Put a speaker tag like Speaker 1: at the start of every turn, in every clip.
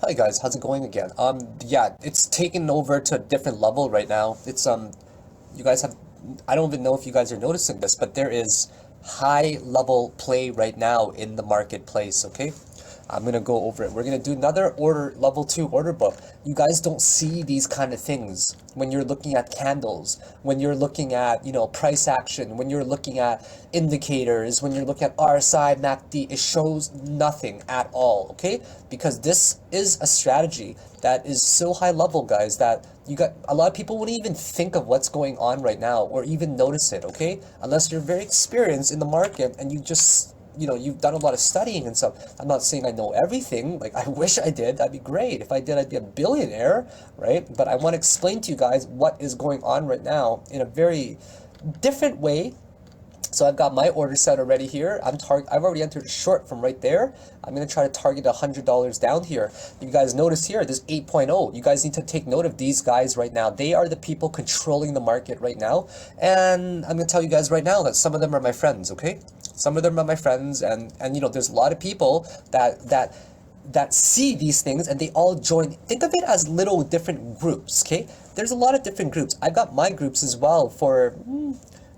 Speaker 1: Hi guys, how's it going again? Yeah, it's taken over to a different level right now. You guys have, I don't even know if you guys are noticing this, but there is high level play right now in the marketplace, okay? I'm gonna go over it. We're gonna do another level 2 order book. You guys don't see these kind of things when you're looking at candles, when you're looking at, price action, when you're looking at indicators, when you're looking at RSI, MACD. It shows nothing at all, okay? Because this is a strategy that is so high level, guys, that you got a lot of people wouldn't even think of what's going on right now or even notice it, okay? Unless you're very experienced in the market and you've done a lot of studying and stuff. I'm not saying I know everything. Like, I wish I did. That'd be great. If I did, I'd be a billionaire, right? But I want to explain to you guys what is going on right now in a very different way. So I've got my order set already here. I've already entered a short from right there. I'm going to try to target $100 down here. You guys notice here, this 8.0. You guys need to take note of these guys right now. They are the people controlling the market right now. And I'm going to tell you guys right now that some of them are my friends, okay? Some of them are my friends, and there's a lot of people that see these things and they all join. Think of it as little different groups, okay? There's a lot of different groups. I've got my groups as well for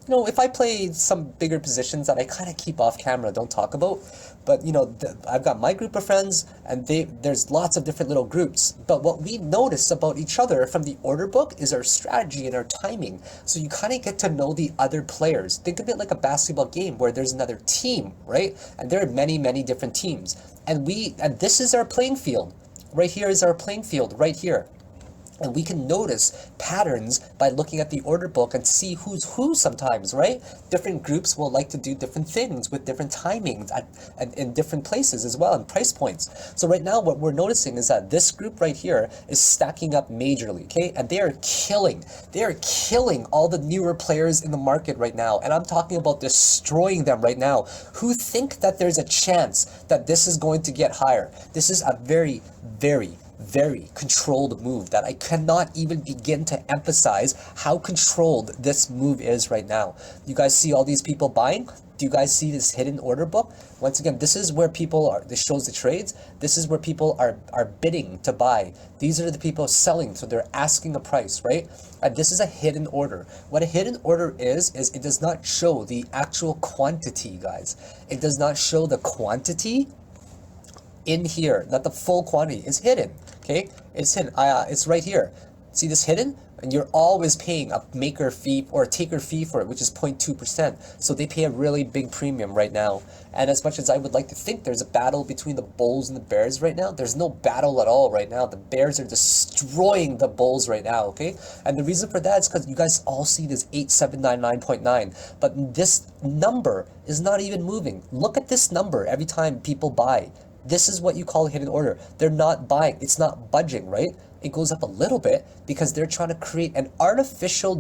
Speaker 1: if I play some bigger positions that I kind of keep off camera, don't talk about. But, I've got my group of friends, and there's lots of different little groups. But what we notice about each other from the order book is our strategy and our timing. So you kind of get to know the other players. Think of it like a basketball game where there's another team, right? And there are many, many different teams. And this is our playing field. Right here is our playing field, right here. And we can notice patterns by looking at the order book and see who's who sometimes, right? Different groups will like to do different things with different timings and in different places as well, and price points. So right now what we're noticing is that this group right here is stacking up majorly, okay? And they are killing all the newer players in the market right now. And I'm talking about destroying them right now, who think that there's a chance that this is going to get higher. This is a very, very, very controlled move that I cannot even begin to emphasize how controlled this move is right now. You guys see all these people buying? Do you guys see this hidden order book? Once again, this is where people are. This shows the trades. This is where people are bidding to buy. These are the people selling, so they're asking a price, right? And this is a hidden order. What a hidden order is it does not show the actual quantity, guys. It does not show the quantity in here, not the full quantity. It's hidden, okay? It's hidden. It's right here. See this hidden? And you're always paying a maker fee or a taker fee for it, which is 0.2%. So they pay a really big premium right now. And as much as I would like to think there's a battle between the bulls and the bears right now, there's no battle at all right now. The bears are destroying the bulls right now, okay? And the reason for that is because you guys all see this 8799.9, but this number is not even moving. Look at this number every time people buy. This is what you call a hidden order. They're not buying. It's not budging, right? It goes up a little bit because they're trying to create an artificial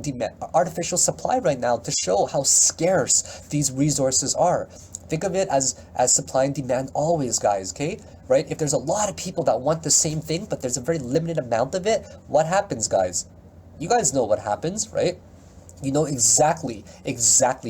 Speaker 1: supply right now to show how scarce these resources are. Think of it as supply and demand always, guys, okay? Right? If there's a lot of people that want the same thing, but there's a very limited amount of it, what happens, guys? You guys know what happens, right? You know exactly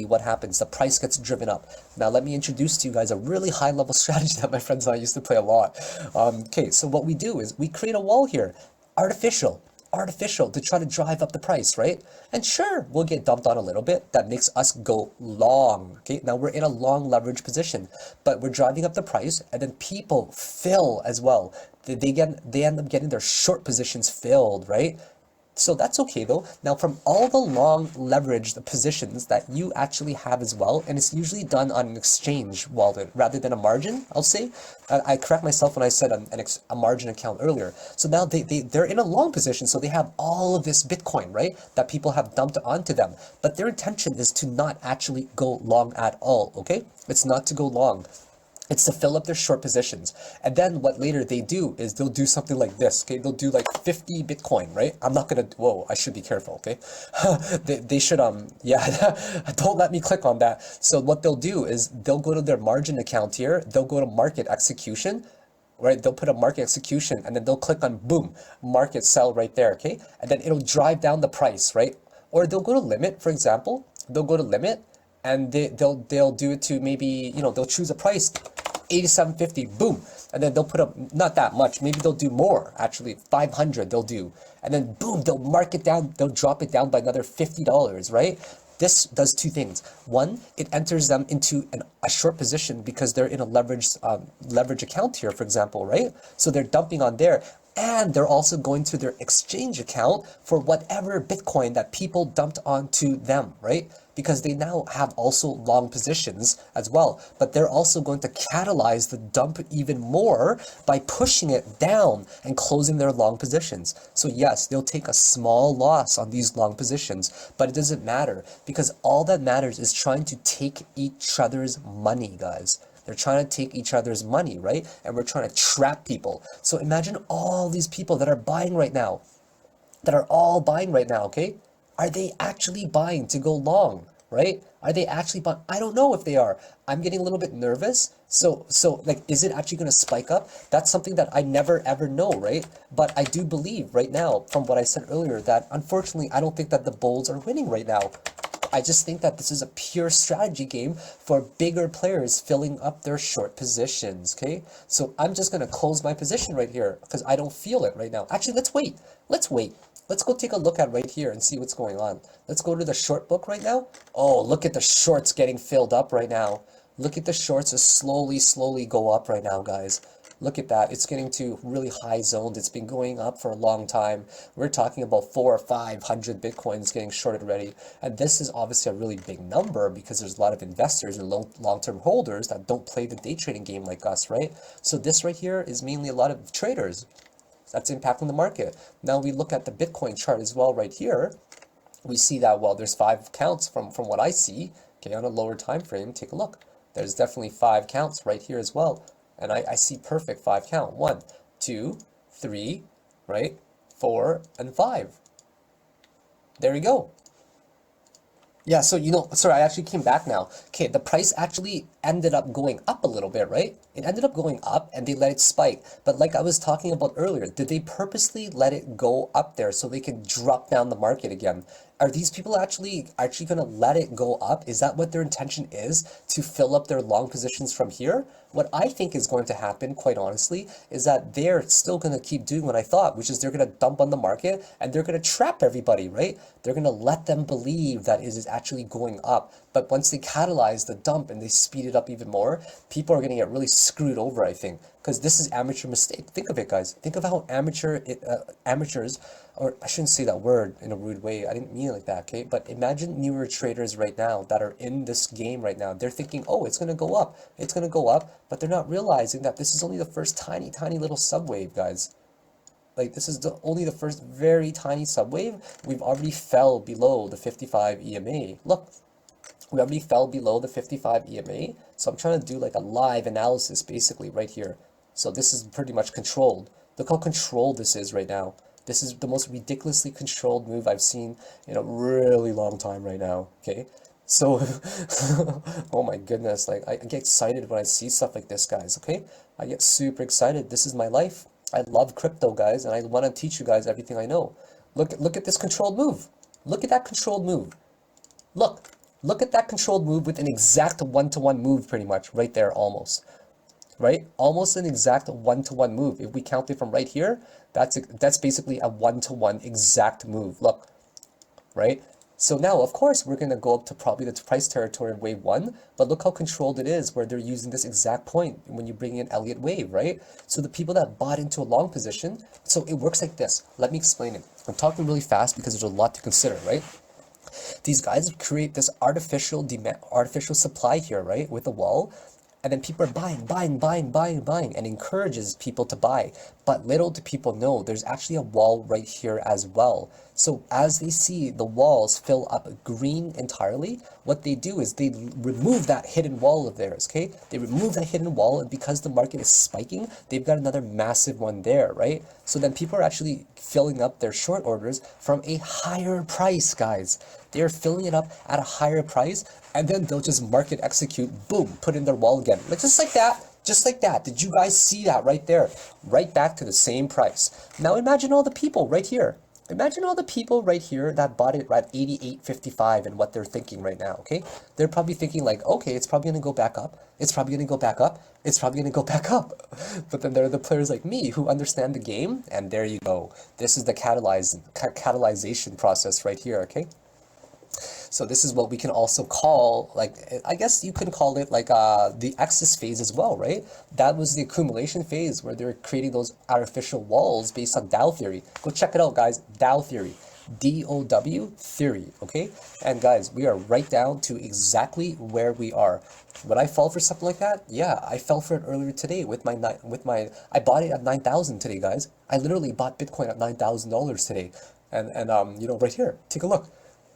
Speaker 1: what happens. The price gets driven up. Now, let me introduce to you guys a really high-level strategy that my friends and I used to play a lot. Okay, so what we do is we create a wall here, artificial, to try to drive up the price, right? And sure, we'll get dumped on a little bit. That makes us go long, okay? Now, we're in a long leverage position, but we're driving up the price, and then people fill as well. They end up getting their short positions filled, right? So that's okay though. Now from all the long leveraged positions that you actually have as well, and it's usually done on an exchange wallet rather than a margin, I'll say. I correct myself when I said a margin account earlier. So now they're in a long position, so they have all of this Bitcoin, right, that people have dumped onto them. But their intention is to not actually go long at all, okay? It's not to go long. It's to fill up their short positions. And then what later they do is they'll do something like this, okay? They'll do like 50 Bitcoin, right? I'm not gonna, whoa, I should be careful, okay? they should, yeah, don't let me click on that. So what they'll do is they'll go to their margin account here, they'll go to market execution, right? They'll put a market execution and then they'll click on boom, market sell right there, okay? And then it'll drive down the price, right? Or they'll go to limit, for example, they'll go to limit and they'll do it to maybe, they'll choose a price 87.50, boom. And then they'll put up, not that much, maybe they'll do more, actually, 500 they'll do. And then boom, they'll mark it down, they'll drop it down by another $50, right? This does two things. One, it enters them into a short position because they're in a leverage account here, for example, right? So they're dumping on there. And they're also going to their exchange account for whatever Bitcoin that people dumped onto them, right? Because they now have also long positions as well. But they're also going to catalyze the dump even more by pushing it down and closing their long positions. So yes, they'll take a small loss on these long positions, but it doesn't matter because all that matters is trying to take each other's money, guys. They're trying to take each other's money, right? And we're trying to trap people. So imagine all these people that are buying right now, that are all buying right now, okay? Are they actually buying to go long, right? Are they actually buying? I don't know if they are. I'm getting a little bit nervous. So like, is it actually going to spike up? That's something that I never ever know, right? But I do believe right now, from what I said earlier, that unfortunately, I don't think that the bulls are winning right now. I just think that this is a pure strategy game for bigger players filling up their short positions, okay? So I'm just going to close my position right here because I don't feel it right now. Actually, let's wait. Let's wait. Let's go take a look at right here and see what's going on. Let's go to the short book right now. Oh, look at the shorts getting filled up right now. Look at the shorts as slowly go up right now, guys. Look at that. It's getting to really high zones. It's been going up for a long time. We're talking about 400 or 500 Bitcoins getting shorted already. And this is obviously a really big number because there's a lot of investors and long-term holders that don't play the day trading game like us, right? So this right here is mainly a lot of traders that's impacting the market. Now we look at the Bitcoin chart as well right here. We see that, well, there's 5 counts from what I see. Okay, on a lower time frame, take a look. There's definitely 5 counts right here as well. And I see perfect 5 count. 1, 2, 3, right? 4, and 5. There we go. Yeah, so, sorry, I actually came back now. Okay, the price actually ended up going up a little bit, right? It ended up going up and they let it spike. But like I was talking about earlier, did they purposely let it go up there so they can drop down the market again? Are these people actually going to let it go up? Is that what their intention is, to fill up their long positions from here? What I think is going to happen, quite honestly, is that they're still going to keep doing what I thought, which is they're going to dump on the market and they're going to trap everybody, right? They're going to let them believe that it is actually going up. But once they catalyze the dump and they speed it up even more, people are going to get really screwed over, I think, because this is amateur mistake. Think of it, guys. Think of how amateurs, or I shouldn't say that word in a rude way. I didn't mean it like that, okay? But imagine newer traders right now that are in this game right now. They're thinking, oh, it's going to go up. It's going to go up. But they're not realizing that this is only the first tiny little subwave, guys. Like, this is only the first very tiny subwave. We've already fell below the 55 EMA. Look, we already fell below the 55 EMA. So I'm trying to do like a live analysis basically right here. So this is pretty much controlled. Look how controlled this is right now. This is the most ridiculously controlled move I've seen in a really long time right now, okay? So, oh my goodness, like, I get excited when I see stuff like this, guys, okay? I get super excited. This is my life. I love crypto, guys, and I want to teach you guys everything I know. Look at this controlled move. Look at that controlled move. Look at that controlled move with an exact one-to-one move pretty much, right there almost. Right? Almost an exact one-to-one move. If we count it from right here, that's basically a one-to-one exact move. Look, right? So now, of course, we're going to go up to probably the price territory of wave 1, but look how controlled it is where they're using this exact point when you bring in Elliott wave, right? So the people that bought into a long position, so it works like this. Let me explain it. I'm talking really fast because there's a lot to consider, right? These guys create this artificial supply here, right, with a wall. And then people are buying, and encourages people to buy. But little do people know, there's actually a wall right here as well. So as they see the walls fill up green entirely, what they do is they remove that hidden wall of theirs, okay? They remove that hidden wall, and because the market is spiking, they've got another massive one there, right? So then people are actually filling up their short orders from a higher price, guys. They're filling it up at a higher price, and then they'll just market execute, boom, put in their wall again. Like just like that. Just like that. Did you guys see that right there? Right back to the same price. Now imagine all the people right here. Imagine all the people right here that bought it at 88.55 and what they're thinking right now, okay? They're probably thinking like, okay, it's probably gonna go back up. It's probably gonna go back up. It's probably gonna go back up. But then there are the players like me who understand the game, and there you go. This is the catalyzation process right here, okay? So this is what we can also call, like, I guess you can call it like the axis phase as well, right? That was the accumulation phase where they're creating those artificial walls based on Dow theory. Go check it out, guys. Dow theory. DOW theory, okay? And guys, we are right down to exactly where we are. Would I fall for something like that? Yeah, I fell for it earlier today with my I bought it at 9,000 today, guys. I literally bought Bitcoin at $9,000 today. And you know, right here, take a look.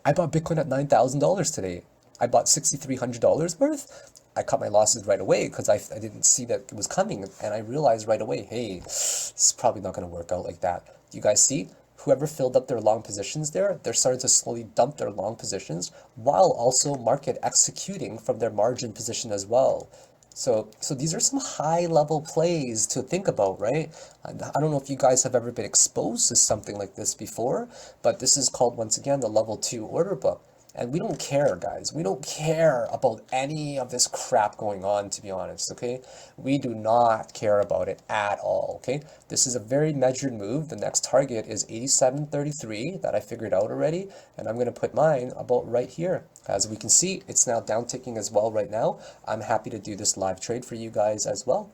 Speaker 1: I bought Bitcoin at $9,000 today. I bought $6,300 worth. I cut my losses right away because I didn't see that it was coming. And I realized right away, hey, it's probably not going to work out like that. Do you guys see? Whoever filled up their long positions there, they're starting to slowly dump their long positions while also market executing from their margin position as well. So these are some high level plays to think about, right? I don't know if you guys have ever been exposed to something like this before, but this is called, once again, the level 2 order book. And we don't care, guys. We don't care about any of this crap going on, to be honest, okay? We do not care about it at all, okay? This is a very measured move. The next target is 87.33 that I figured out already, and I'm going to put mine about right here. As we can see, it's now down ticking as well right now. I'm happy to do this live trade for you guys as well.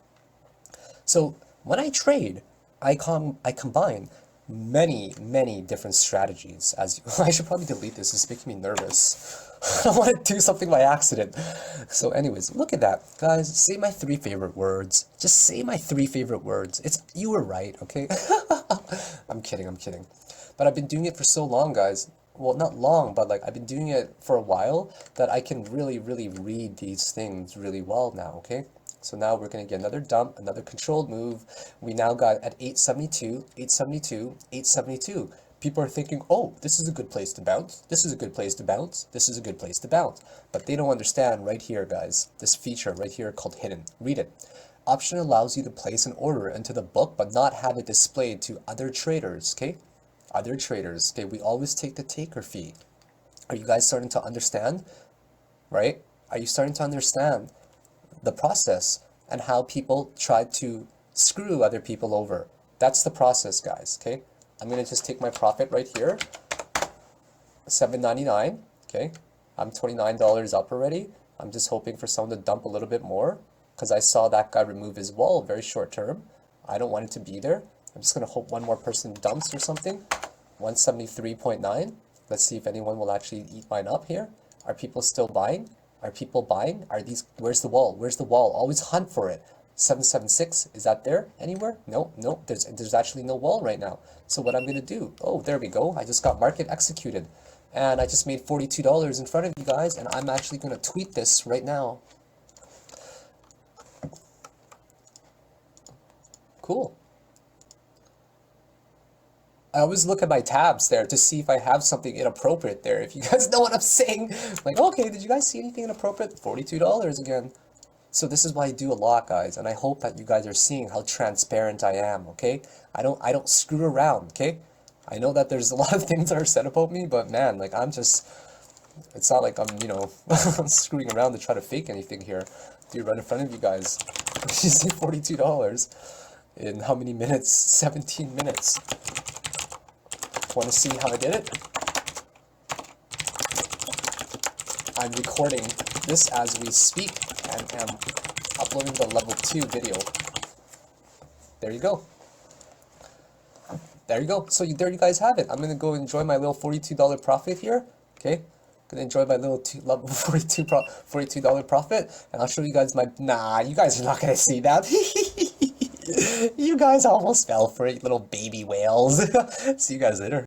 Speaker 1: So when I trade, I combine many different strategies. As I should probably delete this. It's making me nervous. I don't want to do something by accident. So anyways, look at that, guys. Say my 3 favorite words. Just say my 3 favorite words. You were right, okay? I'm kidding. But I've been doing it for so long, guys. Well, not long, but like I've been doing it for a while that I can really read these things really well now, okay? So now we're going to get another dump, another controlled move. We now got at 872, 872, 872. People are thinking, oh, this is a good place to bounce. This is a good place to bounce. This is a good place to bounce. But they don't understand right here, guys, this feature right here called hidden. Read it. Option allows you to place an order into the book, but not have it displayed to other traders, okay? Other traders, okay? We always take the taker fee. Are you guys starting to understand? Right? Are you starting to understand the process and how people try to screw other people over? That's the process, guys, okay? I'm going to just take my profit right here, $7.99, okay? I'm $29 up already. I'm just hoping for someone to dump a little bit more because I saw that guy remove his wall very short term. I don't want it to be there. I'm just going to hope one more person dumps or something. 173.9. Let's see if anyone will actually eat mine up here. Are people still buying? Are people buying? Are these, where's the wall? Where's the wall? Always hunt for it. 776, is that there anywhere? No, there's actually no wall right now. So what I'm going to do, oh, there we go. I just got market executed. And I just made $42 in front of you guys, and I'm actually going to tweet this right now. Cool. I always look at my tabs there to see if I have something inappropriate there. If you guys know what I'm saying, like, okay, did you guys see anything inappropriate? $42 again. So this is what I do a lot, guys, and I hope that you guys are seeing how transparent I am, okay? I don't screw around, okay? I know that there's a lot of things that are said about me, but man, like I'm just, it's not like I'm, you know, screwing around to try to fake anything here. Dude, right in front of you guys. You see $42 in how many minutes? 17 minutes. Want to see how I did it? I'm recording this as we speak and am uploading the level 2 video. There you go. There you go. So there you guys have it. I'm going to go enjoy my little $42 profit here. Okay. Gonna enjoy my little level $42 profit, and I'll show you guys my, nah, you guys are not gonna see that. You guys almost fell for it, little baby whales. See you guys later.